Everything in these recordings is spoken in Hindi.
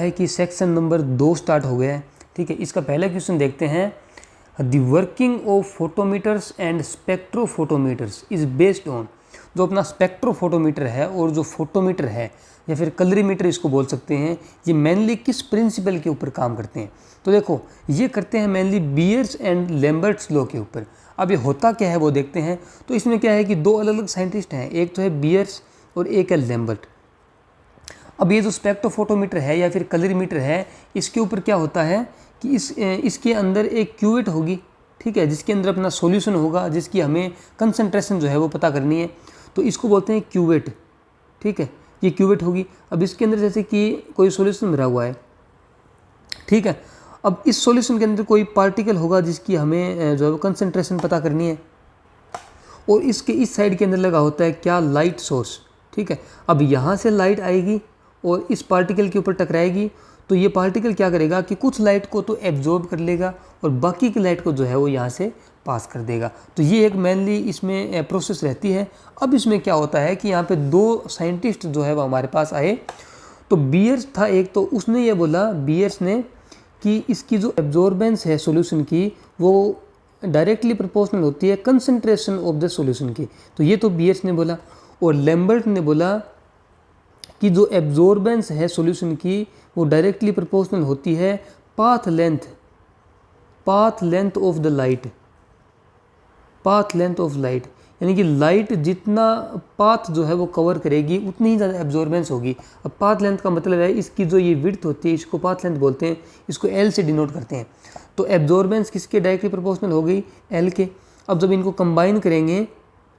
है कि सेक्शन नंबर 2 स्टार्ट हो गया है। ठीक है, इसका पहला क्वेश्चन देखते हैं। The working of photometers and spectrophotometers is based on. जो अपना स्पेक्ट्रोफोटोमीटर है और जो फोटोमीटर है या फिर कलरीमीटर इसको बोल सकते हैं, ये मेनली किस प्रिंसिपल के ऊपर काम करते हैं? तो देखो, ये करते हैं mainly Beer's and Lambert's law के ऊपर। अब ये होता क्या है वो देखते हैं। तो इसमें क्या है कि दो अलग अलग साइंटिस्ट हैं, एक तो है बियर्स और एक है लैम्बर्ट। अब ये जो स्पेक्ट्रोफोटोमीटर है या फिर कलरीमीटर है, इसके ऊपर क्या होता है कि इसके अंदर एक क्यूवेट होगी। ठीक है, जिसके अंदर अपना सॉल्यूशन होगा, जिसकी हमें कंसंट्रेशन जो है वो पता करनी है, तो इसको बोलते हैं क्यूवेट। ठीक है, ये क्यूवेट होगी। अब इसके अंदर जैसे कि कोई सॉल्यूशन भरा हुआ है, ठीक है, अब इस सॉल्यूशन के अंदर कोई पार्टिकल होगा जिसकी हमें जो है वो कंसंट्रेशन पता करनी है, और इसके इस साइड के अंदर लगा होता है क्या, लाइट सोर्स। ठीक है, अब यहाँ से लाइट आएगी और इस पार्टिकल के ऊपर टकराएगी, तो ये पार्टिकल क्या करेगा कि कुछ लाइट को तो एब्जॉर्ब कर लेगा और बाकी की लाइट को जो है वो यहाँ से पास कर देगा। तो ये एक मेनली इसमें प्रोसेस रहती है। अब इसमें क्या होता है कि यहाँ पे दो साइंटिस्ट जो है वो हमारे पास आए। तो बियर्स था एक, तो उसने ये बोला, बियर्स ने, कि इसकी जो एब्जॉर्बेंस है सॉल्यूशन की वो डायरेक्टली प्रोपोर्शनल होती है कंसंट्रेशन ऑफ द सॉल्यूशन की। तो ये तो बियर्स ने बोला। और लैम्बर्ट ने बोला कि जो एब्जॉर्बेंस है सॉल्यूशन की वो डायरेक्टली प्रोपोर्शनल होती है path length of the light. Path length of light यानी कि लाइट जितना पाथ जो है वो कवर करेगी उतनी ही ज़्यादा एब्जॉर्बेंस होगी। अब पाथ लेंथ का मतलब है इसकी जो ये विड्थ होती है, इसको पाथ लेंथ बोलते हैं, इसको एल से डिनोट करते हैं। तो एब्जॉर्बेंस किसके डायरेक्टली प्रोपोर्शनल हो गई, एल के। अब जब इनको कंबाइन करेंगे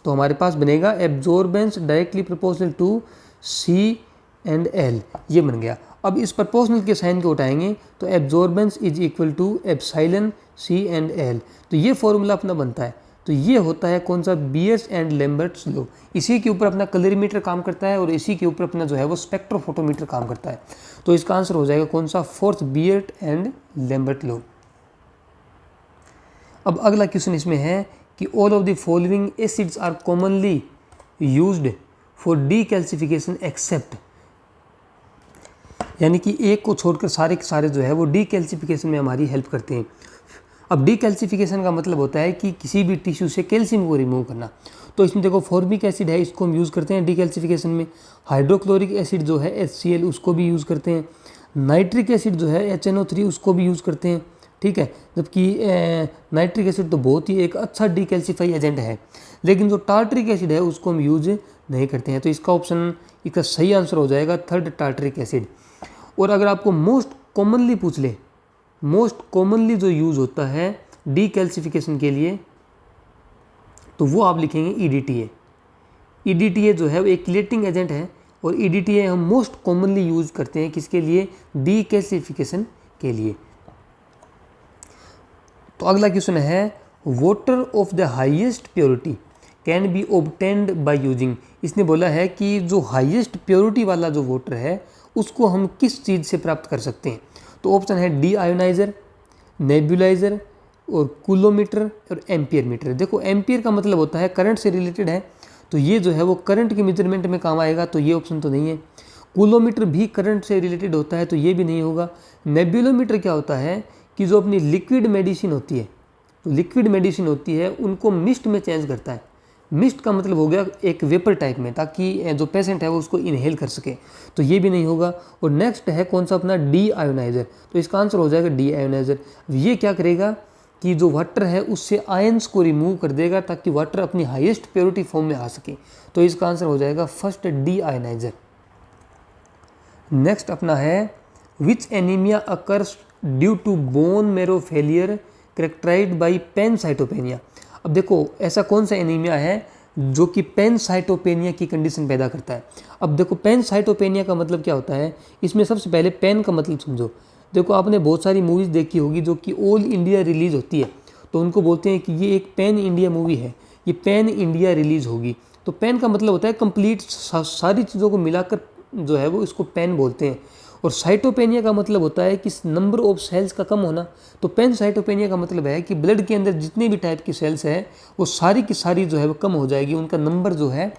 तो हमारे पास बनेगा absorbance directly proportional to C and L, ये बन गया। अब इस प्रोपोर्शनल के साइन को उठाएंगे तो absorbance is equal to epsilon C and L. तो ये फॉर्मूला अपना बनता है। तो ये होता है कौन सा, बियर्स एंड लैम्बर्ट्स लॉ। इसी के ऊपर अपना कलरीमीटर काम करता है और इसी के ऊपर अपना जो है वो स्पेक्ट्रोफोटोमीटर काम करता है। तो इसका आंसर हो जाएगा कौन सा, fourth, Beer's and Lambert law. अब अगला क्वेश्चन इसमें है कि all of the following acids are commonly used for decalcification except, यानी कि एक को छोड़कर सारे के सारे जो है वो डीकैल्सिफिकेशन में हमारी हेल्प करते हैं। अब डीकैल्सिफिकेशन का मतलब होता है कि किसी भी टिश्यू से कैल्शियम को रिमूव करना। तो इसमें देखो फॉर्मिक एसिड है, इसको हम यूज़ करते हैं डीकैल्सिफिकेशन में। हाइड्रोक्लोरिक एसिड जो है HCl, उसको भी यूज़ करते हैं। नाइट्रिक एसिड जो है HNO3, उसको भी यूज़ करते हैं। ठीक है, जबकि नाइट्रिक एसिड तो बहुत ही एक अच्छा डीकैल्सिफाई एजेंट है, लेकिन जो टार्टरिक एसिड है उसको हम यूज नहीं करते हैं। तो इसका ऑप्शन, इसका सही आंसर हो जाएगा थर्ड, टार्टरिक एसिड। और अगर आपको मोस्ट कॉमनली पूछ ले, मोस्ट कॉमनली जो यूज़ होता है डीकैल्सिफिकेशन के लिए, तो वो आप लिखेंगे EDTA। EDTA जो है वो एक किलेटिंग एजेंट है और EDTA हम मोस्ट कॉमनली यूज़ करते हैं किसके लिए, डीकैल्सिफिकेशन के लिए। तो अगला क्वेश्चन है, water of the highest purity can be obtained by using. इसने बोला है कि जो हाईएस्ट प्योरिटी वाला जो वाटर है उसको हम किस चीज़ से प्राप्त कर सकते हैं। तो ऑप्शन है डी आयोनाइज़र, नेबुलाइज़र और कूलोमीटर और एम्पियर मीटर। देखो एम्पियर का मतलब होता है करंट से रिलेटेड है, तो ये जो है वो करंट के मेजरमेंट में काम आएगा, तो ये ऑप्शन तो नहीं है। कूलोमीटर भी करंट से रिलेटेड होता है, तो ये भी नहीं होगा। नेबुलोमीटर क्या होता है कि जो अपनी लिक्विड मेडिसिन होती है, तो लिक्विड मेडिसिन होती है उनको मिस्ट में चेंज करता है। मिस्ट का मतलब हो गया एक वेपर टाइप में, ताकि जो पेशेंट है वो उसको इनहेल कर सके, तो ये भी नहीं होगा। और नेक्स्ट है कौन सा, अपना डी आयोनाइज़र। तो इसका आंसर हो जाएगा डी आयोनाइज़र। ये क्या करेगा कि जो वाटर है उससे आयंस को रिमूव कर देगा ताकि वाटर अपनी हाईएस्ट प्योरिटी फॉर्म में आ सके। तो इसका आंसर हो जाएगा फर्स्ट, डी आयोनाइज़र। नेक्स्ट अपना है, which anaemia occurs due to bone marrow failure characterized by pancytopenia. अब देखो ऐसा कौन सा एनीमिया है जो कि पैनसाइटोपेनिया की कंडीशन पैदा करता है। अब देखो पैनसाइटोपेनिया का मतलब क्या होता है, इसमें सबसे पहले पैन का मतलब समझो। देखो आपने बहुत सारी मूवीज़ देखी होगी जो कि ऑल इंडिया रिलीज़ होती है, तो उनको बोलते हैं कि ये एक पैन इंडिया मूवी है, ये पैन इंडिया रिलीज़ होगी। तो पैन का मतलब होता है कंप्लीट, सारी चीज़ों को मिलाकर जो है वो इसको पैन बोलते हैं। और साइटोपेनिया का मतलब होता है कि नंबर ऑफ सेल्स का कम होना। तो पैनसाइटोपेनिया का मतलब है कि ब्लड के अंदर जितने भी टाइप की सेल्स है वो सारी की सारी जो है वो कम हो जाएगी, उनका नंबर जो है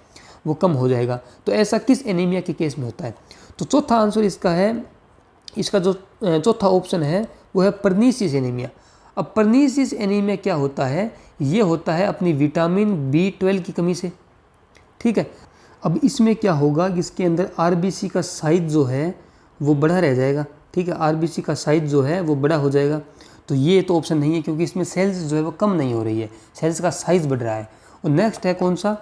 वो कम हो जाएगा। तो ऐसा किस एनीमिया के केस में होता है। तो चौथा आंसर इसका है इसका जो चौथा ऑप्शन है वो है पर्नीसिस एनीमिया। अब पर्नीसिस एनीमिया क्या होता है, ये होता है अपनी विटामिन B12 की कमी से, ठीक है। अब इसमें क्या होगा कि इसके अंदर आरबीसी का साइज जो है वो बड़ा रह जाएगा, ठीक है, आरबीसी का साइज जो है वो बड़ा हो जाएगा। तो ये तो ऑप्शन नहीं है, क्योंकि इसमें सेल्स जो है वो कम नहीं हो रही है, सेल्स का साइज बढ़ रहा है। और नेक्स्ट है कौन सा,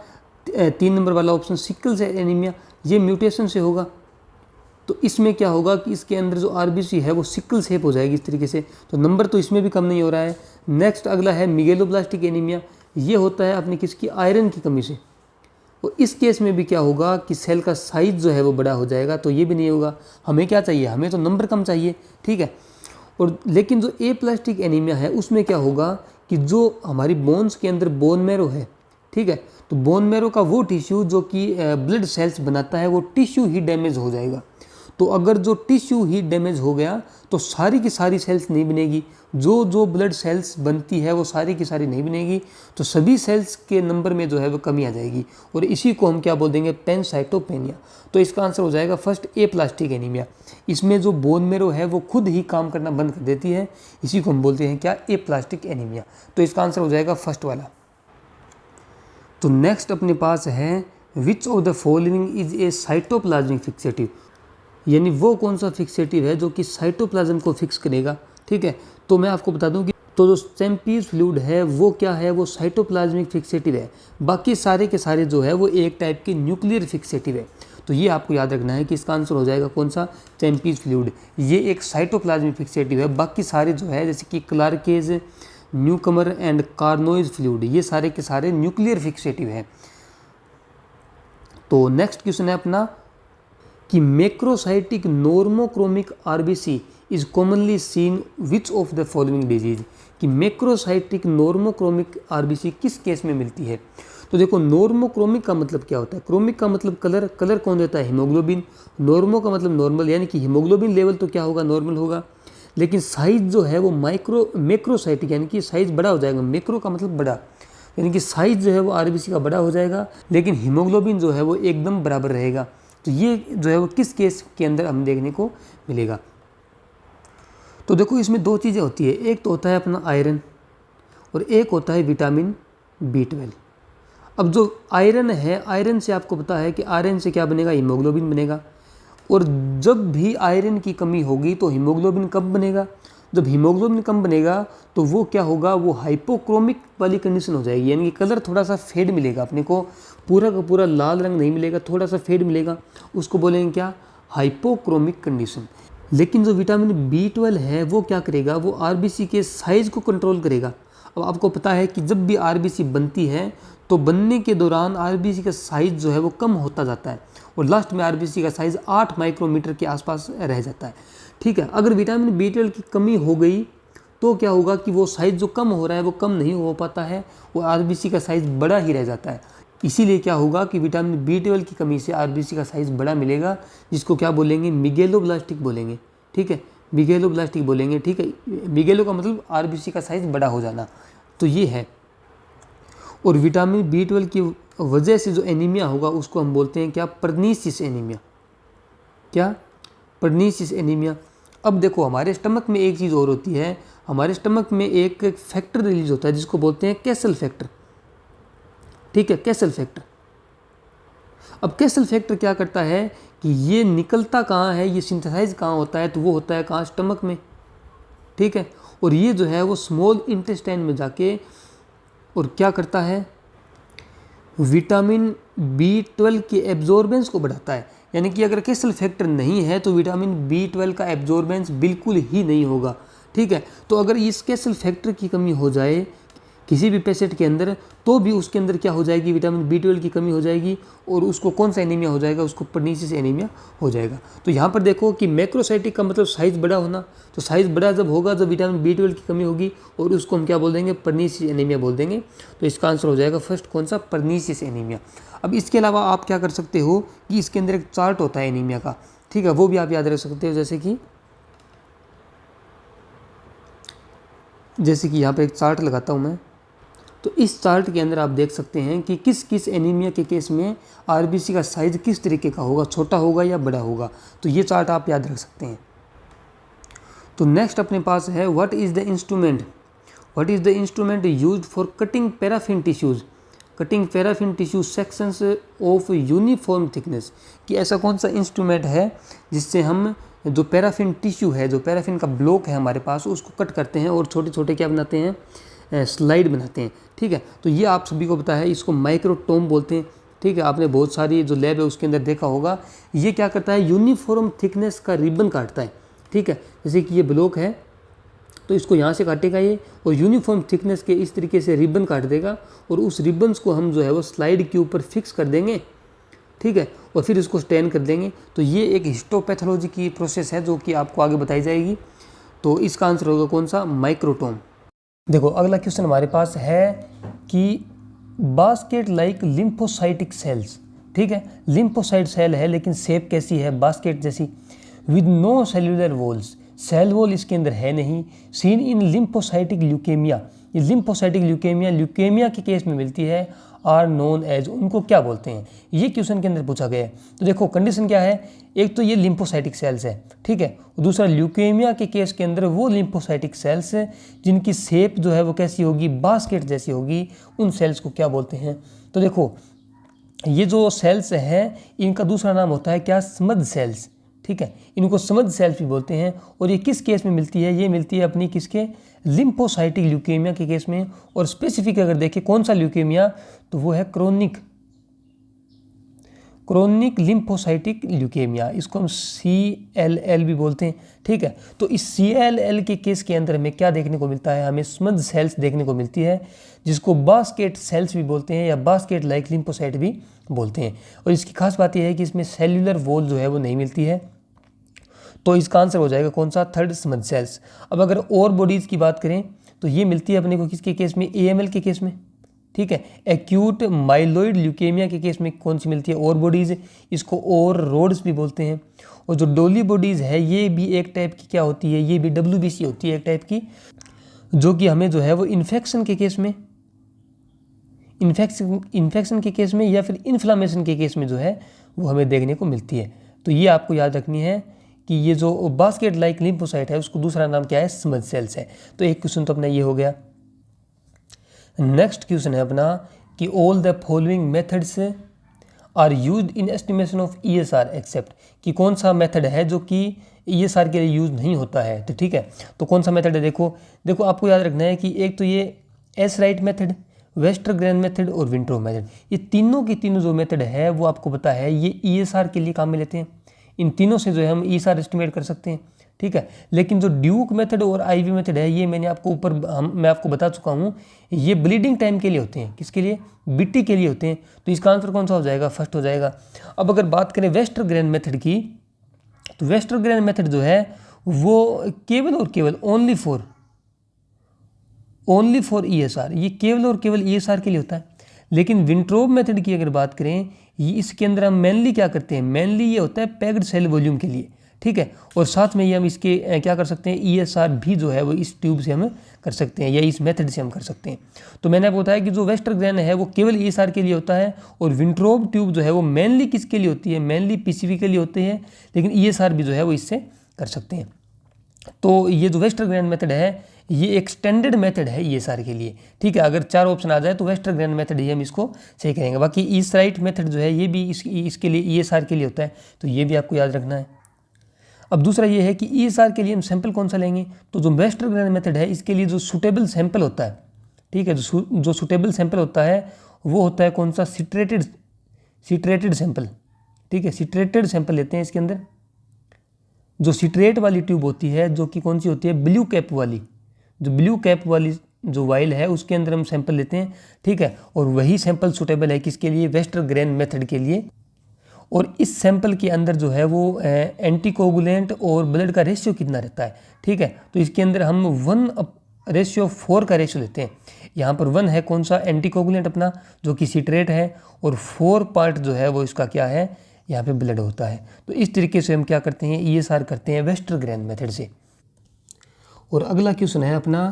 3 नंबर वाला ऑप्शन सिकल सेल एनीमिया, ये म्यूटेशन से होगा। तो इसमें क्या होगा कि इसके अंदर जो आरबीसी है वो सिकल शेप हो जाएगी इस तरीके से, तो नंबर तो इसमें भी कम नहीं हो रहा है। नेक्स्ट अगला है मिगेलोब्लास्टिक एनीमिया, ये होता है अपनी किसकी, आयरन की कमी से। और इस केस में भी क्या होगा कि सेल का साइज जो है वो बड़ा हो जाएगा, तो ये भी नहीं होगा। हमें क्या चाहिए, हमें तो नंबर कम चाहिए, ठीक है। और लेकिन जो ए प्लास्टिक एनीमिया है उसमें क्या होगा कि जो हमारी बोन्स के अंदर बोन मैरो है, ठीक है, तो बोन मैरो का वो टिश्यू जो कि ब्लड सेल्स बनाता है वो टिश्यू ही डैमेज हो जाएगा। तो अगर जो टिश्यू ही डैमेज हो गया तो सारी की सारी सेल्स नहीं बनेगी, जो जो ब्लड सेल्स बनती है वो सारी की सारी नहीं बनेगी, तो सभी सेल्स के नंबर में जो है वो कमी आ जाएगी, और इसी को हम क्या बोल देंगे, पैनसाइटोपेनिया। तो इसका आंसर हो जाएगा फर्स्ट ए प्लास्टिक एनीमिया। इसमें जो बोन मैरो है वो खुद ही काम करना बंद कर देती है, इसी को हम बोलते हैं क्या, ए प्लास्टिक एनीमिया। तो इसका आंसर हो जाएगा फर्स्ट वाला। तो नेक्स्ट अपने पास है which of the following is a cytoplasmic fixative, यानी वो कौन सा फिक्सेटिव है जो कि साइटोप्लाज्म को फिक्स करेगा, ठीक है। तो मैं आपको बता दूं कि तो जो चैंपीज फ्लूइड है वो क्या है, वो साइटोप्लाज्मिक फिक्सेटिव है। बाकी सारे के सारे जो है वो एक टाइप की न्यूक्लियर फिक्सेटिव है। तो ये आपको याद रखना है कि इसका आंसर हो जाएगा कौन सा, चैंपीज फ्लूइड, ये एक साइटोप्लाज्मिक फिक्सेटिव है। बाकी सारे जो है जैसे कि क्लार्केज, न्यूकमर एंड कार्नोइज फ्लूइड, ये सारे के सारे न्यूक्लियर फिक्सेटिव है। तो नेक्स्ट क्वेश्चन है अपना कि macrocytic normochromic RBC is commonly seen which of the following disease, कि मैक्रोसाइटिक नॉर्मोक्रोमिक आरबीसी किस केस में मिलती है। तो देखो नॉर्मोक्रोमिक का मतलब क्या होता है, क्रोमिक का मतलब कलर, कलर कौन देता है, हीमोग्लोबिन। नॉर्मो का मतलब नॉर्मल, यानी कि हीमोग्लोबिन लेवल तो क्या होगा, नॉर्मल होगा। लेकिन साइज जो है वो मैक्रोसाइटिक, यानी कि साइज बड़ा हो जाएगा। मैक्रो का मतलब बड़ा, यानी कि साइज जो है वो आरबीसी का बड़ा हो जाएगा, लेकिन हीमोग्लोबिन जो है वो एकदम बराबर रहेगा। तो ये जो है वो किस केस के अंदर हम देखने को मिलेगा। तो देखो इसमें दो चीज़ें होती है, एक तो होता है अपना आयरन और एक होता है विटामिन B12। अब जो आयरन है, आयरन से आपको पता है कि आयरन से क्या बनेगा, हीमोग्लोबिन बनेगा। और जब भी आयरन की कमी होगी तो हीमोग्लोबिन कब बनेगा, जब हीमोग्लोबिन कम बनेगा तो वो क्या होगा, वो हाइपोक्रोमिक वाली कंडीशन हो जाएगी, यानी कि कलर थोड़ा सा फेड मिलेगा अपने को, पूरा का पूरा लाल रंग नहीं मिलेगा, थोड़ा सा फेड मिलेगा, उसको बोलेंगे क्या, हाइपोक्रोमिक कंडीशन। लेकिन जो विटामिन B12 है वो क्या करेगा, वो आरबीसी के साइज़ को कंट्रोल करेगा। अब आपको पता है कि जब भी आरबीसी बनती है तो बनने के दौरान आरबीसी का साइज़ जो है वो कम होता जाता है, और लास्ट में आरबीसी का साइज़ 8 माइक्रोमीटर के आसपास रह जाता है, ठीक है। अगर विटामिन B12 की कमी हो गई तो क्या होगा कि वो साइज़ जो कम हो रहा है वो कम नहीं हो पाता है, वो आरबीसी का साइज़ बड़ा ही रह जाता है। इसीलिए क्या होगा कि विटामिन B12 की कमी से आरबीसी का साइज़ बड़ा मिलेगा, जिसको क्या बोलेंगे, मिगेलोब्लास्टिक बोलेंगे, ठीक है, मिगेलोब्लास्टिक बोलेंगे, ठीक है। मिगेलो का मतलब आरबीसी का साइज़ बड़ा हो जाना, तो ये है। और विटामिन B12 की वजह से जो एनीमिया होगा उसको हम बोलते हैं क्या, पर्नीसिस एनीमिया। क्या, पर्नीसिस एनीमिया। अब देखो हमारे स्टमक में एक चीज़ और होती है, हमारे स्टमक में एक फैक्टर रिलीज होता है जिसको बोलते हैं कैसल फैक्टर, ठीक है, कैसल फैक्टर। अब कैसल फैक्टर क्या करता है कि ये निकलता कहाँ है, ये सिंथेसाइज कहाँ होता है, तो वो होता है कहाँ, स्टमक में, ठीक है। और ये जो है वो स्मॉल इंटेस्टाइन में जाके और क्या करता है, विटामिन B12 के एब्जॉर्बेंस को बढ़ाता है। यानी कि अगर कैसल फैक्टर नहीं है तो विटामिन B12 का एब्जॉर्बेंस बिल्कुल ही नहीं होगा, ठीक है। तो अगर इस कैसल फैक्टर की कमी हो जाए किसी भी पेशेंट के अंदर, तो भी उसके अंदर क्या हो जाएगी, विटामिन B12 की कमी हो जाएगी, और उसको कौन सा एनीमिया हो जाएगा, उसको पर्नीसिस एनीमिया हो जाएगा। तो यहाँ पर देखो कि मैक्रोसाइटिक का मतलब साइज़ बड़ा होना, तो साइज़ बड़ा जब होगा जब विटामिन B12 की कमी होगी, और उसको हम क्या बोल देंगे, पर्नीसिस एनीमिया बोल देंगे। तो इसका आंसर हो जाएगा फर्स्ट कौन सा, पर्नीसिस एनीमिया। अब इसके अलावा आप क्या कर सकते हो कि इसके अंदर एक चार्ट होता है एनीमिया का, ठीक है, वो भी आप याद रख सकते हो। जैसे कि यहाँ पर एक चार्ट लगाता हूँ मैं, तो इस चार्ट के अंदर आप देख सकते हैं कि किस किस एनीमिया के केस में आरबीसी का साइज़ किस तरीके का होगा, छोटा होगा या बड़ा होगा। तो ये चार्ट आप याद रख सकते हैं। तो नेक्स्ट अपने पास है what is the instrument used for cutting paraffin tissues sections of uniform thickness, कि ऐसा कौन सा इंस्ट्रूमेंट है जिससे हम जो पैराफिन टिश्यू है, जो पैराफिन का ब्लॉक है हमारे पास, उसको कट करते हैं और छोटे छोटे क्या बनाते हैं, स्लाइड बनाते हैं। ठीक है, तो ये आप सभी को पता है, इसको माइक्रोटोम बोलते हैं। ठीक है, आपने बहुत सारी जो लैब है उसके अंदर देखा होगा। ये क्या करता है, यूनिफॉर्म थिकनेस का रिबन काटता है। ठीक है, जैसे कि ये ब्लॉक है तो इसको यहाँ से काटेगा ये, और यूनिफॉर्म थिकनेस के इस तरीके से रिबन काट देगा, और उस रिबन्स को हम जो है वो स्लाइड के ऊपर फिक्स कर देंगे। ठीक है, और फिर इसको स्टेन कर देंगे। तो ये एक हिस्टोपैथोलॉजी की प्रोसेस है जो कि आपको आगे बताई जाएगी। तो इसका आंसर होगा कौन सा, माइक्रोटोम। देखो अगला क्वेश्चन हमारे पास है कि बास्केट लाइक लिम्फोसाइटिक सेल्स। ठीक है, लिम्फोसाइट सेल है लेकिन शेप कैसी है, बास्केट जैसी, with no cellular walls, cell wall इसके अंदर है नहीं, सीन इन लिम्फोसाइटिक ल्यूकेमिया, ये लिम्फोसाइटिक ल्यूकेमिया के केस में मिलती है, आर नोन एज, उनको क्या बोलते हैं, ये क्वेश्चन के अंदर पूछा गया है। तो देखो कंडीशन क्या है, एक तो ये लिम्फोसाइटिक सेल्स है, ठीक है, दूसरा ल्यूकेमिया के केस के अंदर वो लिम्फोसाइटिक सेल्स जिनकी शेप जो है वो कैसी होगी, बास्केट जैसी होगी, उन सेल्स को क्या बोलते हैं। तो देखो ये जो सेल्स हैं इनका दूसरा नाम होता है क्या, समद सेल्स। ठीक है, इनको समद सेल्स भी बोलते हैं। और ये किस केस में मिलती है, ये मिलती है अपनी किसके, लिम्फोसाइटिक ल्यूकेमिया के केस में। और स्पेसिफिक अगर देखें कौन सा ल्यूकेमिया, तो वो है क्रोनिक लिम्फोसाइटिक ल्यूकेमिया, इसको हम CLL भी बोलते हैं। ठीक है, तो इस CLL के केस के अंदर हमें क्या देखने को मिलता है, हमें समद सेल्स देखने को मिलती है, जिसको बास्केट सेल्स भी बोलते हैं या बास्केट लाइक लिम्फोसाइट भी बोलते हैं। और इसकी खास बात यह है कि इसमें सेल्यूलर वॉल जो है वो नहीं मिलती है। तो इसका आंसर हो जाएगा कौन सा, थर्ड, समद सेल्स। अब अगर और बॉडीज़ की बात करें तो ये मिलती है अपने को किसके केस में, AML के केस में। ठीक है, एक्यूट माइलोइड ल्यूकेमिया के केस में कौन सी मिलती है, और बॉडीज़, इसको और रोड्स भी बोलते हैं। और जो डोली बॉडीज़ है ये भी एक टाइप की क्या होती है, ये भी WBC होती है एक टाइप की, जो कि हमें जो है वो इन्फेक्शन के केस में, इन्फेक्शन के केस में या फिर इन्फ्लामेशन के केस में जो है वो हमें देखने को मिलती है। तो ये आपको याद रखनी है कि ये जो बास्केट लाइक लिम्फोसाइट है उसको दूसरा नाम क्या है, समद सेल्स है। तो एक क्वेश्चन तो अपना ये हो गया। नेक्स्ट क्वेश्चन है अपना कि all the following methods are used in estimation of ESR except, कि कौन सा मेथड है जो कि ESR के लिए यूज नहीं होता है। तो ठीक है, तो कौन सा मेथड है, देखो आपको याद रखना है कि एक तो ये एसराइट मेथड, वेस्टरग्रेन मेथड और विंट्रोब मेथड, ये तीनों की तीनों जो मेथड है वो आपको पता है ये ESR के लिए काम में लेते हैं। इन तीनों से जो है हम ESR एस्टिमेट कर सकते हैं। ठीक है, लेकिन जो ड्यूक मेथड और IV मेथड है ये मैं आपको बता चुका हूँ, ये ब्लीडिंग टाइम के लिए होते हैं, किसके लिए, BT के लिए होते हैं। तो इसका आंसर कौन सा हो जाएगा, फर्स्ट हो जाएगा। अब अगर बात करें वेस्टरग्रेन मेथड की, तो वेस्टरग्रेन मेथड जो है वो केवल और केवल ओनली फॉर ESR, ये केवल और केवल ESR के लिए होता है। लेकिन विंट्रोब मेथड की अगर बात करें, ये इसके अंदर हम मेनली क्या करते हैं, मेनली ये होता है पैक्ड सेल वॉल्यूम के लिए। ठीक है, और साथ में ये हम इसके क्या कर सकते हैं, ESR भी जो है वो इस ट्यूब से हम कर सकते हैं या इस मेथड से हम कर सकते हैं। तो मैंने आपको बताया कि जो वेस्टरग्रेन है वो केवल ESR के लिए होता है, और विंट्रोब ट्यूब जो है वो मेनली किसके लिए होती है, मेनली PCV के लिए होते हैं, लेकिन ESR भी जो है वो इससे कर सकते हैं। तो ये जो वेस्टरग्रेन मेथड है ये एक्सटेंडेड मेथड है ESR के लिए। ठीक है, अगर 4 ऑप्शन आ जाए तो वेस्टरग्रेन मेथड ही हम इसको सही करेंगे। बाकी ईसराइट मेथड जो है ये भी इसके लिए ESR के लिए होता है, तो ये भी आपको याद रखना है। अब दूसरा ये है कि ESR के लिए हम सैंपल कौन सा लेंगे, तो जो वेस्टरग्रेन मेथड है इसके लिए जो सूटेबल सैंपल होता है, ठीक है, जो सूटेबल सैंपल होता है वो होता है कौन सा, सिट्रेटेड सैंपल। ठीक है, सिट्रेटेड सैंपल लेते हैं। इसके अंदर जो सिट्रेट वाली ट्यूब होती है, जो कि कौन सी होती है, ब्लू कैप वाली जो वाइल है उसके अंदर हम सैंपल लेते हैं। ठीक है, और वही सैंपल सूटेबल है किसके लिए, वेस्टरग्रेन मेथड के लिए। और इस सैंपल के अंदर जो है वो एंटीकोगुलेंट और ब्लड का रेशियो कितना रहता है। ठीक है, तो इसके अंदर हम 1:4 का रेशियो लेते हैं। यहाँ पर 1 है कौन सा, एंटीकोगुलेंट अपना जो कि सिट्रेट है, और 4 पार्ट जो है वो इसका क्या है, यहाँ पे ब्लड होता है। तो इस तरीके से हम क्या करते हैं, ESR करते हैं वेस्टरग्रेन मेथड से। और अगला क्वेश्चन है अपना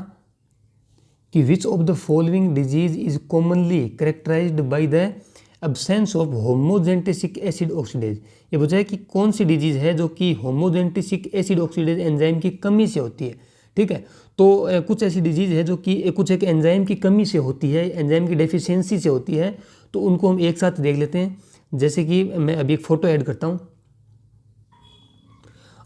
कि which of the following disease is commonly characterized by the absence of homogentisic acid oxidase. ये पूछा है कि कौन सी डिजीज है जो कि होमोजेंटिसिक एसिड ऑक्सीडेज एंजाइम की कमी से होती है। ठीक है, तो कुछ ऐसी डिजीज है जो कि कुछ एक एंजाइम की कमी से होती है, एंजाइम की डेफिशिएंसी से होती है, तो उनको हम एक साथ देख लेते हैं। जैसे कि मैं अभी एक फ़ोटो ऐड करता हूँ।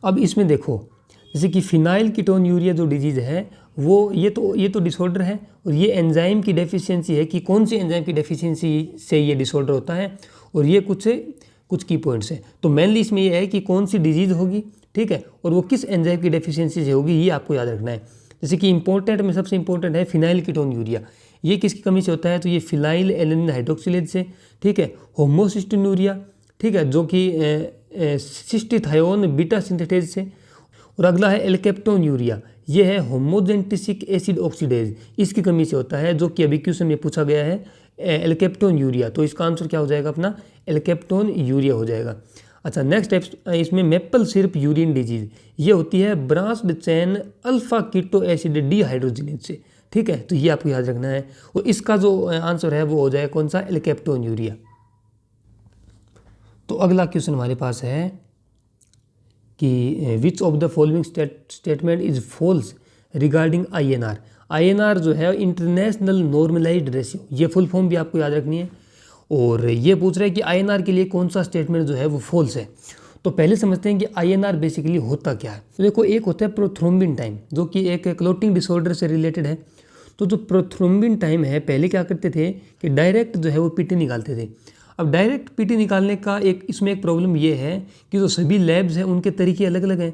अब इसमें देखो, जैसे कि फिनाइल कीटोन यूरिया जो डिजीज़ है वो ये तो डिसऑर्डर है, और ये एंजाइम की डेफिशिएंसी है कि कौन सी एंजाइम की डेफिशिएंसी से ये डिसऑर्डर होता है, और ये कुछ की पॉइंट्स है। तो मेनली इसमें ये है कि कौन सी डिजीज़ होगी, ठीक है, और वो किस एंजाइम की डेफिशिएंसी से होगी, ये आपको याद रखना है। जैसे कि इंपॉर्टेंट में सबसे इंपॉर्टेंट है फिनाइल कीटोन यूरिया। ये किसकी कमी से होता है, तो ये फिनाइल एलेनिन हाइड्रोक्सिलेज से। ठीक है, होमोसिस्टिनूरिया, ठीक है, जो कि सिस्टीथायोन बीटा सिंथेटेज से। और अगला है एल्केप्टोन यूरिया, ये है होमोजेंटिसिक एसिड ऑक्सीडेज, इसकी कमी से होता है, जो कि अभी क्वेश्चन में पूछा गया है एल्केप्टोन यूरिया। तो इसका आंसर क्या हो जाएगा अपना, एल्केप्टोन यूरिया हो जाएगा। अच्छा, नेक्स्ट इसमें मेपल सिरप यूरिन डिजीज, ये होती है branched chain alpha keto acid dehydrogenase से। ठीक है, तो ये आपको याद रखना है, और इसका जो आंसर है वो हो जाएगा कौन सा, एल्केप्टोन यूरिया। तो अगला क्वेश्चन हमारे पास है कि which of the following statement is false regarding INR। INR जो है इंटरनेशनल नॉर्मलाइज्ड रेशियो, ये फुल फॉर्म भी आपको याद रखनी है। और ये पूछ रहा है कि INR के लिए कौन सा स्टेटमेंट जो है वो फॉल्स है। तो पहले समझते हैं कि INR बेसिकली होता क्या है। तो देखो, एक होता है प्रोथ्रोम्बिन टाइम, जो कि एक क्लोटिंग डिसऑर्डर से रिलेटेड है। तो जो प्रोथ्रोम्बिन टाइम है, पहले क्या करते थे कि डायरेक्ट जो है वो पीटी निकालते थे। अब डायरेक्ट पीटी निकालने का इसमें एक प्रॉब्लम ये है कि जो सभी लैब्स हैं उनके तरीके अलग अलग हैं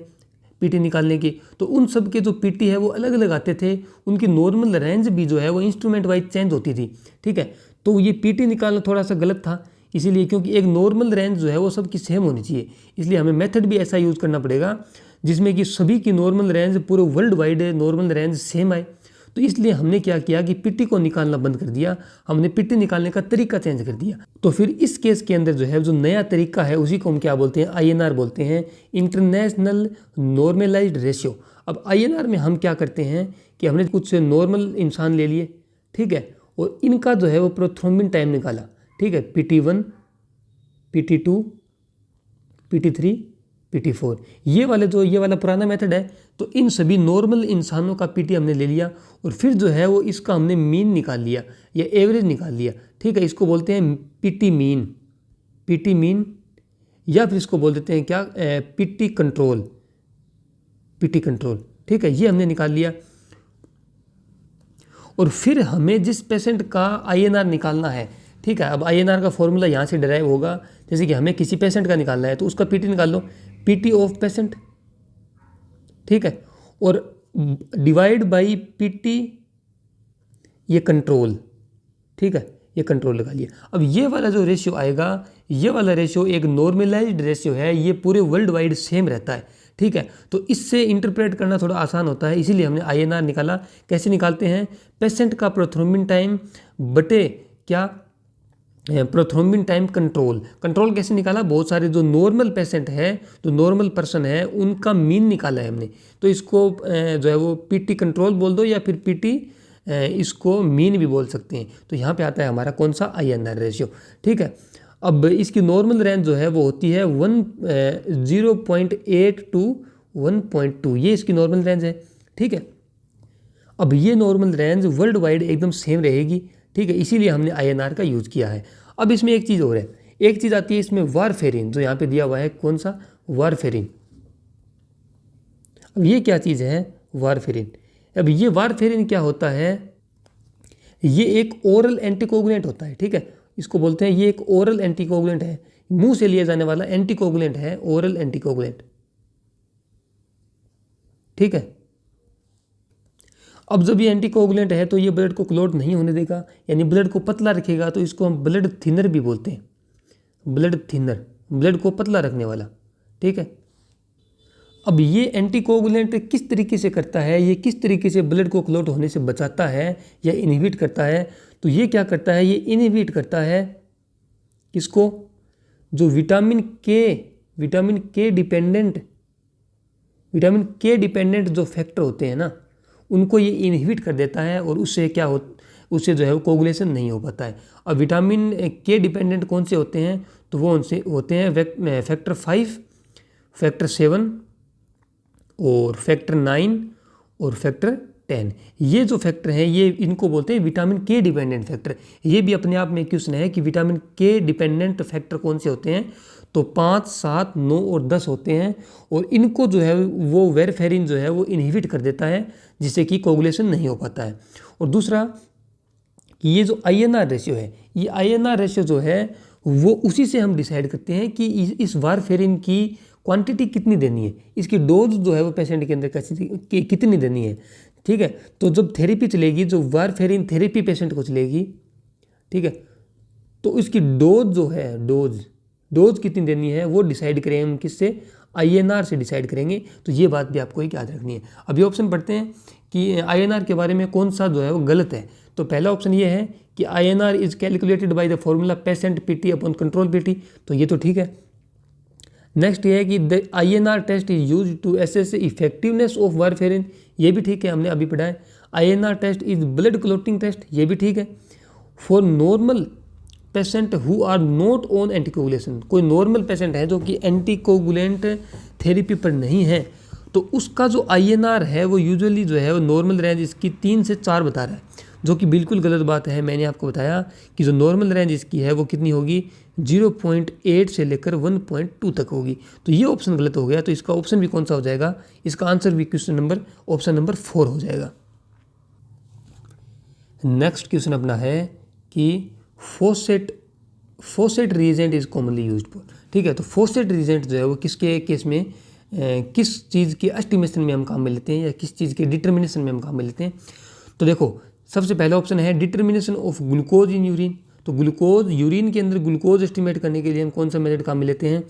पीटी निकालने की। तो उन सब के जो पीटी है वो अलग अलग आते थे, उनकी नॉर्मल रेंज भी जो है वो इंस्ट्रूमेंट वाइज चेंज होती थी। ठीक है, तो ये पीटी निकालना थोड़ा सा गलत था, इसीलिए, क्योंकि एक नॉर्मल रेंज जो है वो सबकी सेम होनी चाहिए, इसलिए हमें मेथड भी ऐसा यूज़ करना पड़ेगा जिसमें कि सभी की नॉर्मल रेंज पूरे world wide normal range same आए। तो इसलिए हमने क्या किया कि पीटी को निकालना बंद कर दिया, हमने पीटी निकालने का तरीका चेंज कर दिया। तो फिर इस केस के अंदर जो है जो नया तरीका है उसी को हम क्या बोलते हैं, INR बोलते हैं, इंटरनेशनल नॉर्मलाइज्ड रेशियो। अब INR में हम क्या करते हैं कि हमने कुछ नॉर्मल इंसान ले लिए, ठीक है, और इनका जो है वो प्रोथ्रोम्बिन टाइम निकाला। ठीक है, PT1, PT2, PT3, PT4, ये वाला पुराना मेथड है। तो इन सभी नॉर्मल इंसानों का पीटी हमने ले लिया, और फिर जो है वो इसका हमने मीन निकाल लिया या एवरेज निकाल लिया। ठीक है, इसको बोलते हैं पीटी मीन, या फिर इसको बोल देते हैं क्या, पीटी कंट्रोल। ठीक है, ये हमने निकाल लिया, और फिर हमें जिस पेशेंट का INR निकालना है, ठीक है, अब INR का फॉर्मूला यहाँ से डिराइव होगा। जैसे कि हमें किसी पेशेंट का निकालना है तो उसका पीटी निकाल लो, पीटी ऑफ पेशेंट, ठीक है, और डिवाइड बाई पीटी, ये कंट्रोल। ठीक है, ये कंट्रोल लगा लिया। अब ये वाला जो रेशियो आएगा, ये वाला रेशियो एक नॉर्मलाइज्ड रेशियो है, ये पूरे वर्ल्ड वाइड सेम रहता है। ठीक है, तो इससे इंटरप्रेट करना थोड़ा आसान होता है, इसीलिए हमने INR निकाला। कैसे निकालते हैं, पेशेंट का प्रोथ्रोम्बिन टाइम बटे क्या, प्रोथ्रोम्बिन टाइम कंट्रोल कैसे निकाला, बहुत सारे जो नॉर्मल पेशेंट है, जो नॉर्मल पर्सन है, उनका मीन निकाला है हमने। तो इसको जो है वो पीटी कंट्रोल बोल दो, या फिर पीटी इसको मीन भी बोल सकते हैं। तो यहाँ पे आता है हमारा कौन सा, INR रेशियो। ठीक है, अब इसकी नॉर्मल रेंज जो है वो होती है 0.8 to 1.2, ये इसकी नॉर्मल रेंज है। ठीक है, अब ये नॉर्मल रेंज वर्ल्ड वाइड एकदम सेम रहेगी। ठीक है, इसीलिए हमने INR का यूज़ किया है। अब इसमें एक चीज़ और है, एक चीज़ आती है इसमें वारफेरिन, जो यहाँ पे दिया हुआ है, कौन सा, वारफेरिन। अब ये क्या चीज़ है, वारफेरिन। अब ये वारफेरिन क्या होता है, ये एक ओरल एंटीकोगुलेंट होता है। ठीक है, इसको बोलते हैं, ये एक ओरल एंटीकोगुलेंट है, मुंह से लिया जाने वाला एंटीकोगुलेंट है, ओरल एंटीकोगुलेंट। ठीक है, अब जब ये एंटीकोगुलेंट है तो ये ब्लड को क्लॉट नहीं होने देगा, यानी ब्लड को पतला रखेगा, तो इसको हम ब्लड थिनर भी बोलते हैं, ब्लड थिनर, ब्लड को पतला रखने वाला। ठीक है, अब ये एंटीकोगुलेंट किस तरीके से करता है, ये किस तरीके से ब्लड को क्लॉट होने से बचाता है या इनहिबिट करता है, तो ये क्या करता है, ये इनहिबिट करता है किसको, जो विटामिन के डिपेंडेंट जो फैक्टर होते हैं ना, उनको ये इनहिबिट कर देता है, और उससे क्या उससे जो है वो कोगुलेशन नहीं हो पाता है। अब विटामिन के डिपेंडेंट कौन से होते हैं, तो वो उनसे होते हैं फैक्टर 5, फैक्टर 7 और फैक्टर 9 और फैक्टर 10। ये जो फैक्टर हैं ये इनको बोलते हैं विटामिन के डिपेंडेंट फैक्टर। ये भी अपने आप में क्वेश्चन है कि विटामिन के डिपेंडेंट फैक्टर कौन से होते हैं, तो 5, 7, 9 और 10 होते हैं। और इनको जो है वो वेरफेरिन जो है वो इनहिबिट कर देता है, जिससे कि कोगुलेशन नहीं हो पाता है। और दूसरा कि ये जो INR रेशियो है, ये INR रेशियो जो है वो उसी से हम डिसाइड करते हैं कि इस वारफेरिन की क्वांटिटी कितनी देनी है, इसकी डोज जो है वो पेशेंट के अंदर कितनी देनी है। ठीक है, तो जब थेरेपी चलेगी, जो वारफेरिन थेरेपी पेशेंट को चलेगी, ठीक है, तो इसकी डोज जो है डोज कितनी देनी है वो डिसाइड करेंगे हम किससे, INR से डिसाइड करेंगे। तो ये बात भी आपको एक याद रखनी है। अभी ऑप्शन पढ़ते हैं कि INR के बारे में कौन सा जो है वो गलत है। तो पहला ऑप्शन ये है कि INR is calculated by the formula patient PT upon control PT, तो ये तो ठीक है। नेक्स्ट ये है कि the INR test is use to assess effectiveness of warfarin, ये भी ठीक है, हमने अभी पढ़ा है। INR test is blood clotting test, ये भी ठीक है। For normal patient who are not on anticoagulation, कोई नॉर्मल पेशेंट है जो कि एंटीकोगुलेंट थेरेपी पर नहीं है, तो उसका जो INR है वो यूजुअली जो है वो नॉर्मल रेंज इसकी 3 से 4 बता रहा है, जो कि बिल्कुल गलत बात है। मैंने आपको बताया कि जो नॉर्मल रेंज इसकी है वो कितनी होगी, 0.8 से लेकर 1.2 तक होगी। तो ये ऑप्शन गलत हो गया, तो इसका ऑप्शन भी कौन सा हो जाएगा, इसका आंसर भी ऑप्शन नंबर 4 हो जाएगा। नेक्स्ट क्वेश्चन अपना है कि फोसेट reagent is commonly used for. ठीक है, तो फोसेट रिएजेंट जो है वो किसके केस में, किस चीज़ के एस्टिमेशन में हम काम में लेते हैं या किस चीज़ के डिटर्मिनेशन में हम काम में लेते हैं। तो देखो, सबसे पहला ऑप्शन है determination of glucose in urine. तो ग्लूकोज, यूरिन के अंदर ग्लूकोज एस्टिमेट करने के लिए हम कौन सा मेथड काम में लेते हैं,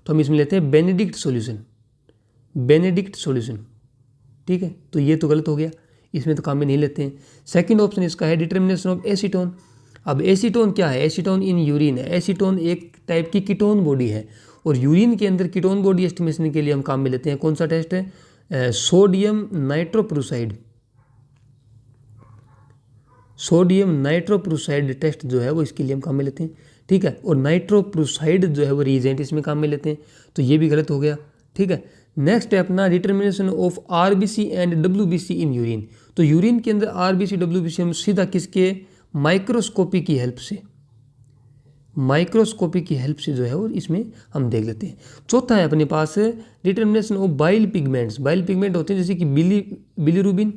तो हम इसमें लेते हैं बेनेडिक्ट सॉल्यूशन। ठीक है, तो ये तो गलत हो गया, इसमें तो काम में नहीं लेते हैं। सेकंड ऑप्शन इसका है डिटर्मिनेशन ऑफ एसीटोन। अब एसीटोन क्या है, एसीटोन इन यूरिन है। एसीटोन एक टाइप की कीटोन बॉडी है, और यूरिन के अंदर कीटोन बॉडी एस्टिमेशन के लिए हम काम में लेते हैं कौन सा टेस्ट है, सोडियम नाइट्रोप्रोसाइड टेस्ट जो है वो इसके लिए हम काम में लेते हैं। ठीक है, और नाइट्रोप्रोसाइड जो है वो रिएजेंट इसमें काम में लेते हैं, तो ये भी गलत हो गया। ठीक है, नेक्स्ट है अपना determination of RBC and WBC in urine. तो यूरिन के अंदर RBC WBC हम सीधा किसके, माइक्रोस्कोपी की हेल्प से जो है वो इसमें हम देख लेते हैं। चौथा है अपने पास determination of bile pigments. Bile pigment होते हैं जैसे कि बिलीरुबिन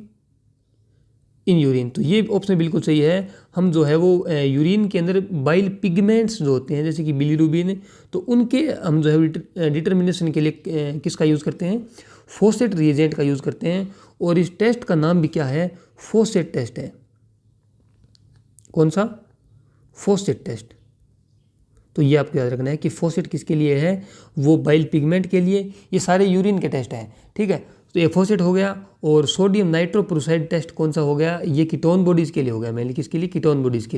इन यूरिन, तो ये ऑप्शन बिल्कुल सही है। हम जो है वो यूरिन के अंदर बाइल पिगमेंट्स जो होते हैं जैसे कि बिलीरुबिन, तो उनके हम जो है डिटर्मिनेशन के लिए किसका यूज़ करते हैं, फोसेट रिएजेंट का यूज़ करते हैं। और इस टेस्ट का नाम भी क्या है, फोसेट टेस्ट है। कौन सा, फोसेट टेस्ट। तो ये आपको याद रखना है कि फोसेट किसके लिए है, वो बाइल पिगमेंट के लिए। ये सारे यूरिन के टेस्ट हैं। ठीक है, तो ये फोसेट हो गया। और सोडियम नाइट्रोप्रोसाइड टेस्ट कौन सा हो गया, ये कीटोन बॉडीज़ के लिए हो गया, मेनली किसके लिए, कीटोन बॉडीज़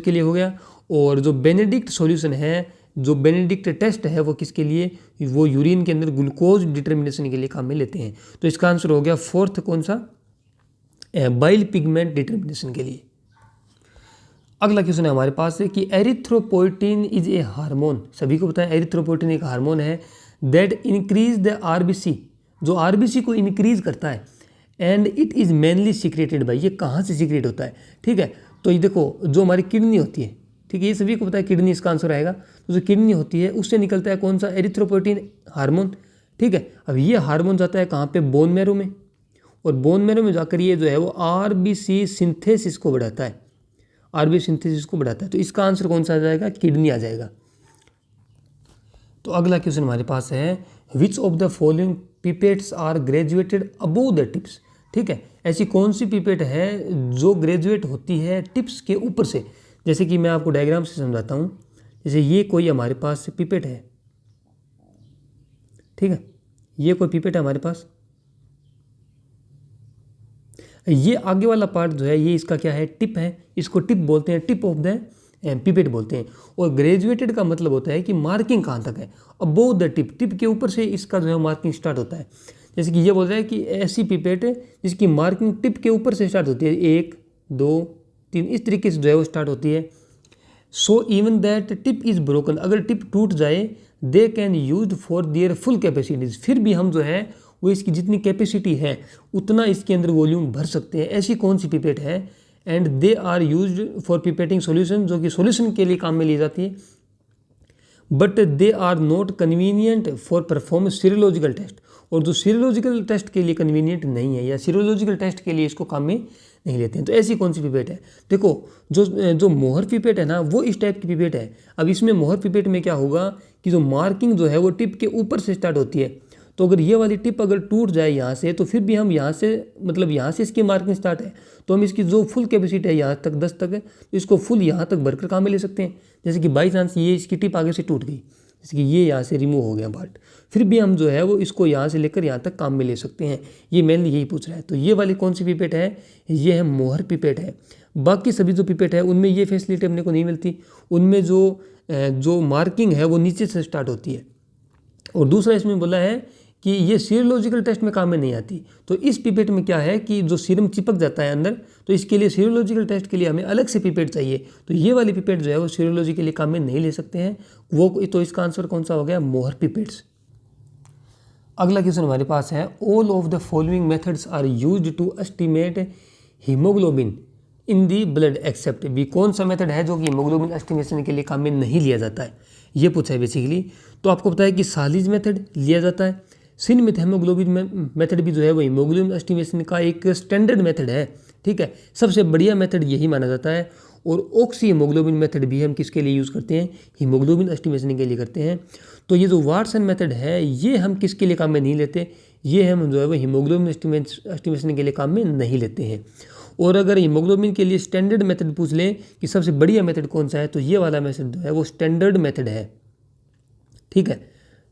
के लिए हो गया। और जो बेनेडिक्ट सॉल्यूशन है, जो बेनेडिक्ट टेस्ट है वो किसके लिए, वो यूरिन के अंदर ग्लूकोज डिटर्मिनेशन के लिए काम में लेते हैं। तो इसका आंसर हो गया फोर्थ, कौन सा, बाइल पिगमेंट डिटर्मिनेशन के लिए। अगला क्वेश्चन है हमारे पास है कि एरिथ्रोपोइटिन इज ए हार्मोन। सभी को पता है एरिथ्रोपोइटिन एक हार्मोन है दैट इंक्रीज द RBC, जो RBC को इंक्रीज करता है, and it is mainly secreted by. ये कहाँ से सीक्रेट होता है, ठीक है, तो ये देखो जो हमारी किडनी होती है, ठीक है, ये सभी को पता है किडनी इसका आंसर आएगा। तो जो किडनी होती है उससे निकलता है कौन सा, एरिथ्रोपोइटिन हार्मोन। ठीक है, अब ये हार्मोन जाता है कहाँ पे, बोन मैरो में, और बोन मैरो में जाकर ये जो है वो RBC सिंथेसिस को बढ़ाता है, तो इसका आंसर कौन सा आ जाएगा, किडनी आ जाएगा। तो अगला क्वेश्चन हमारे पास है which of the following pipettes are graduated above the tips. ठीक है, ऐसी कौन सी पिपेट है जो ग्रेजुएट होती है टिप्स के ऊपर से। जैसे कि मैं आपको डायग्राम से समझाता हूँ। जैसे ये कोई हमारे पास पिपेट है, ठीक है, ये कोई पिपेट है हमारे पास, ये आगे वाला पार्ट जो है ये इसका क्या है, टिप है, इसको टिप बोलते हैं, टिप ऑफ द पिपेट बोलते हैं। और ग्रेजुएटेड का मतलब होता है कि मार्किंग कहाँ तक है, अबोव द टिप, टिप के ऊपर से इसका जो है मार्किंग स्टार्ट होता है। जैसे कि ये बोल रहा है कि ऐसी पिपेट जिसकी मार्किंग टिप के ऊपर से स्टार्ट होती है, 1 2 3 इस तरीके से जो है वो स्टार्ट होती है। So even that tip is broken, अगर टिप टूट जाए, they can use for their full capacities, फिर भी हम जो है वो इसकी जितनी कैपेसिटी है उतना इसके अंदर वॉल्यूम भर सकते हैं। ऐसी कौन सी पिपेट है? And they are use for pipetting solution, जो कि सॉल्यूशन के लिए काम में ली जाती है। But they are not convenient for perform serological test, और जो सीरोलॉजिकल टेस्ट के लिए कन्वीनियंट नहीं है या सीरोलॉजिकल टेस्ट के लिए इसको काम में नहीं लेते हैं। तो ऐसी कौन सी पिपेट है? देखो जो मोहर पिपेट है ना, वो इस टाइप की पिपेट है। अब इसमें मोहर पिपेट में क्या होगा कि जो मार्किंग जो है वो टिप के ऊपर से स्टार्ट होती है। तो अगर ये वाली टिप अगर टूट जाए यहाँ से, तो फिर भी हम यहाँ से मतलब यहाँ से इसकी मार्किंग स्टार्ट है, तो हम इसकी जो फुल कैपेसिटी है यहाँ तक 10 तक है, तो इसको फुल यहाँ तक भरकर काम में ले सकते हैं। जैसे कि बाई चांस ये इसकी टिप आगे से टूट गई, जैसे कि ये यहाँ से रिमूव हो गया पार्ट, फिर भी हम जो है वो इसको यहाँ से लेकर यहाँ तक काम में ले सकते हैं। ये मेनली यही पूछ रहा है। तो ये वाली कौन सी पिपेट है? ये है मोहर पिपेट है। बाकी सभी जो पिपेट है उनमें ये फैसिलिटी अपने को नहीं मिलती, उनमें जो मार्किंग है वो नीचे से स्टार्ट होती है। और दूसरा इसमें बोला है कि ये सीरोलॉजिकल टेस्ट में काम में नहीं आती। तो इस पिपेट में क्या है कि जो सीरम चिपक जाता है अंदर, तो इसके लिए सीरोलॉजिकल टेस्ट के लिए हमें अलग से पिपेट चाहिए। तो ये वाली पिपेट जो है वो सीरोलॉजी के लिए काम में नहीं ले सकते हैं वो। तो इसका आंसर कौन सा हो गया? मोहर पिपेट्स। अगला क्वेश्चन हमारे पास है, all of the following methods are used to estimate haemoglobin in the blood except B. कौन सा मेथड है जो कि हीमोग्लोबिन एस्टिमेशन के लिए काम में नहीं लिया जाता है? ये पूछा है बेसिकली। तो आपको पता है कि सालिज मेथड लिया जाता है। सिन विथ हेमोग्लोबिन मेथड भी जो है वो हीमोग्लोबिन एस्टिमेशन का एक स्टैंडर्ड मेथड है, ठीक है, सबसे बढ़िया मेथड यही माना जाता है। और ऑक्सी हीमोग्लोबिन मेथड भी हम किसके लिए यूज़ करते हैं? हीमोग्लोबिन एस्टिमेशन के लिए करते हैं। तो ये जो वाटसन मेथड है ये हम किसके लिए काम में नहीं लेते? ये हम जो है वो हीमोग्लोबिन एस्टिमेशन के लिए काम में नहीं लेते हैं। और अगर हीमोग्लोबिन के लिए स्टैंडर्ड मेथड पूछ लें कि सबसे बढ़िया मेथड कौन सा है, तो ये वाला मेथड जो है वो स्टैंडर्ड मेथड है, ठीक है,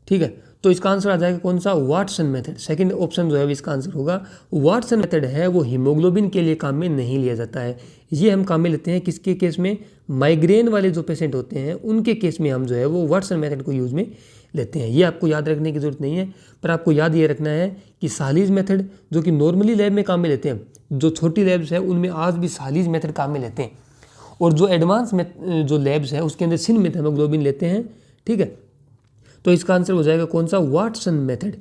ठीक है। तो इसका आंसर आ जाएगा कौन सा? Watson method. सेकंड ऑप्शन जो है इसका आंसर होगा। वाटसन मेथड है वो हीमोग्लोबिन के लिए काम में नहीं लिया जाता है। ये हम काम में लेते हैं किसके केस में? माइग्रेन वाले जो पेशेंट होते हैं उनके केस में हम जो है वो वाटसन मेथड को यूज़ में लेते हैं। ये आपको याद रखने की जरूरत नहीं है, पर आपको याद ये रखना है कि सालीज मेथड जो कि नॉर्मली लैब में काम में लेते हैं, जो छोटी लैब्स है उनमें आज भी सालीज मेथड काम में लेते हैं, और जो एडवांस जो लैब्स है उसके अंदर सिन विथ हेमोग्लोबिन लेते हैं, ठीक है। तो इसका आंसर हो जाएगा कौन सा? Watson method.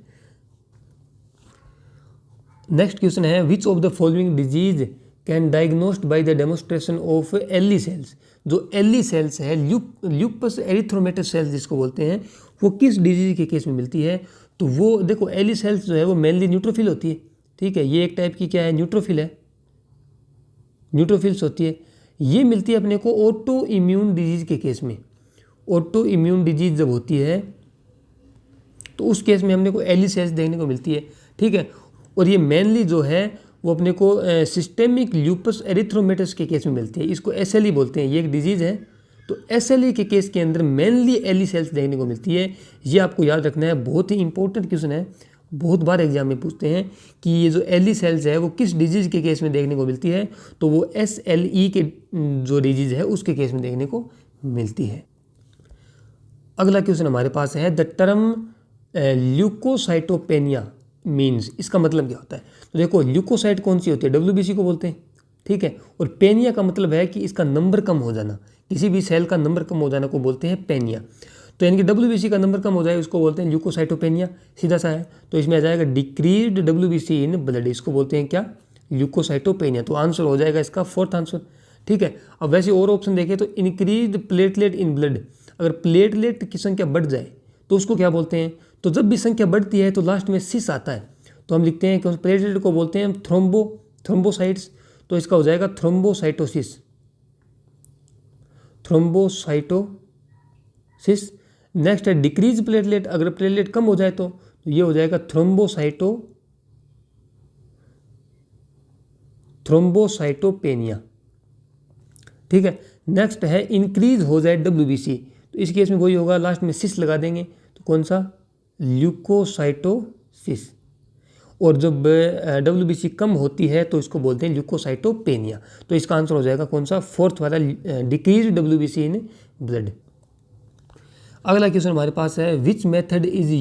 नेक्स्ट क्वेश्चन है, which of the following disease can diagnosed by the demonstration of LE cells. जो एली सेल्स है, ल्यूपस एरिथ्रोमेटस सेल्स जिसको बोलते हैं, वो किस डिजीज के केस में मिलती है? तो वो देखो एली सेल्स जो है वो मेनली न्यूट्रोफिल होती है, ठीक है। ये एक टाइप की क्या है? न्यूट्रोफिल है, न्यूट्रोफिल्स होती है। ये मिलती है अपने को ऑटो इम्यून डिजीज के केस में। ऑटो इम्यून डिजीज जब होती है तो उस केस में हमने को एली सेल्स देखने को मिलती है, ठीक है। और ये मेनली जो है वो अपने को सिस्टेमिक ल्यूपस एरिथ्रोमेटस के केस में मिलती है। इसको एसएलई बोलते हैं, ये एक डिजीज़ है। तो एसएलई के केस के अंदर मेनली एली सेल्स देखने को मिलती है। ये आपको याद रखना है, बहुत ही इंपॉर्टेंट क्वेश्चन है, बहुत बार एग्जाम में पूछते हैं कि ये जो एली सेल्स है वो किस डिजीज़ के केस में देखने को मिलती है। तो वो एसएलई के जो डिजीज़ है उसके केस में देखने को मिलती है। अगला क्वेश्चन हमारे पास है, द टर्म ल्यूकोसाइटोपेनिया मीन्स, इसका मतलब क्या होता है? तो देखो ल्यूकोसाइट कौन सी होती है? डब्ल्यूबीसी को बोलते हैं, ठीक है। और पेनिया का मतलब है कि इसका नंबर कम हो जाना, किसी भी सेल का नंबर कम हो जाना को बोलते हैं पेनिया। तो यानी कि डब्ल्यूबीसी का नंबर कम हो जाए उसको बोलते हैं ल्यूकोसाइटोपेनिया, सीधा सा है। तो इसमें आ जाएगा डिक्रीज्ड डब्ल्यूबीसी इन ब्लड, इसको बोलते हैं क्या? ल्यूकोसाइटोपेनिया। तो आंसर हो जाएगा इसका फोर्थ आंसर, ठीक है। अब वैसे और ऑप्शन देखें तो इंक्रीज्ड प्लेटलेट इन ब्लड, अगर प्लेटलेट की संख्या बढ़ जाए तो उसको क्या बोलते हैं? तो जब भी संख्या बढ़ती है तो लास्ट में सिस आता है, तो हम लिखते हैं कि उस प्लेटलेट को बोलते हैं थ्रोम्बोसाइट्स। तो इसका हो जाएगा थ्रोम्बोसाइटोसिस, थ्रोम्बोसाइटोसिस। नेक्स्ट है डिक्रीज प्लेटलेट, अगर प्लेटलेट कम हो जाए तो ये हो जाएगा थ्रोम्बोसाइटोपेनिया, ठीक है। नेक्स्ट है इंक्रीज हो जाए डब्ल्यूबीसी, तो इस केस में वही होगा, लास्ट में सिस लगा देंगे, तो कौन सा? ल्यूकोसाइटोसिस। और जब डब्ल्यूबीसी कम होती है तो इसको बोलते हैं ल्यूकोसाइटोपेनिया। तो इसका आंसर हो जाएगा कौन सा? फोर्थ वाला, डिक्रीज डब्ल्यूबीसी इन ब्लड। अगला क्वेश्चन हमारे पास है, which method is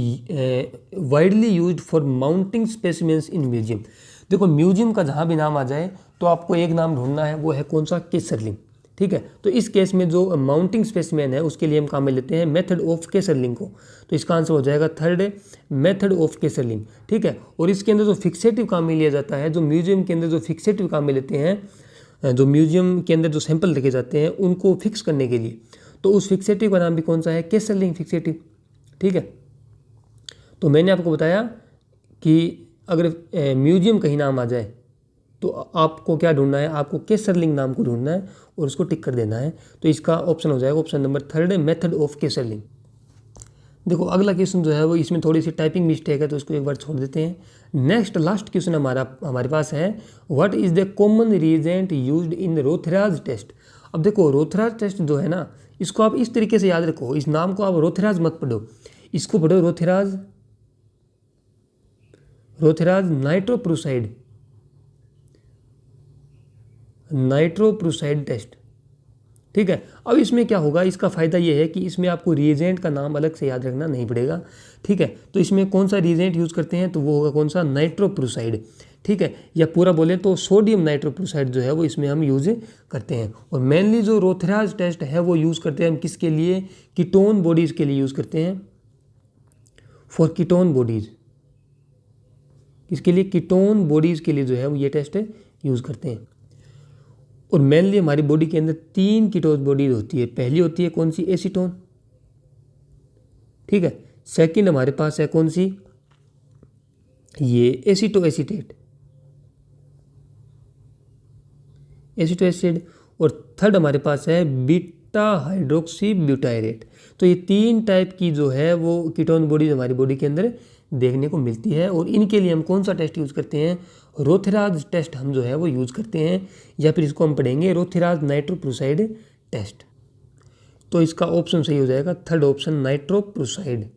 widely used for mounting specimens in museum. देखो म्यूजियम का जहाँ भी नाम आ जाए तो आपको एक नाम ढूंढना है, वो है कौन सा, केसरलिंग। ठीक है, तो इस केस में जो माउंटिंग स्पेसिमेन है उसके लिए हम काम में लेते हैं मेथड ऑफ केसरलिंग को। तो इसका आंसर हो जाएगा थर्ड, मेथड ऑफ केसरलिंग। ठीक है, और इसके अंदर जो फिक्सेटिव काम में लिया जाता है, जो म्यूजियम के अंदर जो फिक्सेटिव काम में लेते हैं, जो म्यूजियम के अंदर जो सैंपल रखे जाते हैं उनको फिक्स करने के लिए, तो उस फिक्सेटिव का नाम भी कौन सा है, केसरलिंग फिक्सेटिव। ठीक है, तो मैंने आपको बताया कि अगर म्यूजियम कहीं नाम आ जाए तो आपको क्या ढूंढना है, आपको केसरलिंग नाम को ढूंढना है और उसको टिक कर देना है। तो इसका ऑप्शन हो जाएगा option number third, method of Keyserling. देखो अगला क्वेश्चन जो है वो इसमें थोड़ी सी टाइपिंग मिस्टेक है, तो इसको एक बार छोड़ देते हैं। नेक्स्ट लास्ट क्वेश्चन हमारे पास है, what is the common reagent used in Rothera's test. अब देखो रोथराज टेस्ट जो है ना, इसको आप इस तरीके से याद रखो, इस नाम को आप रोथराज मत पढ़ो, इसको पढ़ो रोथराज, रोथराज नाइट्रोप्रोसाइड, नाइट्रोप्रोसाइड टेस्ट। ठीक है, अब इसमें क्या होगा, इसका फ़ायदा ये है कि इसमें आपको रिएजेंट का नाम अलग से याद रखना नहीं पड़ेगा। ठीक है, तो इसमें कौन सा रिएजेंट यूज़ करते हैं, तो वो होगा कौन सा, नाइट्रोप्रोसाइड। ठीक है, या पूरा बोलें तो सोडियम नाइट्रोप्रोसाइड जो है वो इसमें हम यूज़ करते हैं। और मेनली जो रोथराज टेस्ट है वो यूज़ करते हैं हम किसके लिए, कीटोन बॉडीज़ के लिए यूज़ करते हैं, फॉर कीटोन बॉडीज़। किसके लिए, कीटोन बॉडीज़ के लिए जो है वो ये टेस्ट यूज़ करते हैं। और मेनली हमारी बॉडी के अंदर 3 कीटोन बॉडीज होती है। पहली होती है कौन सी, एसीटोन। ठीक है, सेकंड हमारे पास है कौन सी, ये एसीटो एसीटेट, एसीटो एसिड। और थर्ड हमारे पास है बीटा हाइड्रोक्सी ब्यूटायरेट। तो ये 3 टाइप की जो है वो कीटोन बॉडीज हमारी बॉडी के अंदर देखने को मिलती है। और इनके लिए हम कौन सा टेस्ट यूज़ करते हैं, रोथराज टेस्ट हम जो है वो यूज़ करते हैं, या फिर इसको हम पढ़ेंगे रोथराज नाइट्रोप्रोसाइड टेस्ट। तो इसका ऑप्शन सही हो जाएगा थर्ड ऑप्शन, नाइट्रोप्रोसाइड।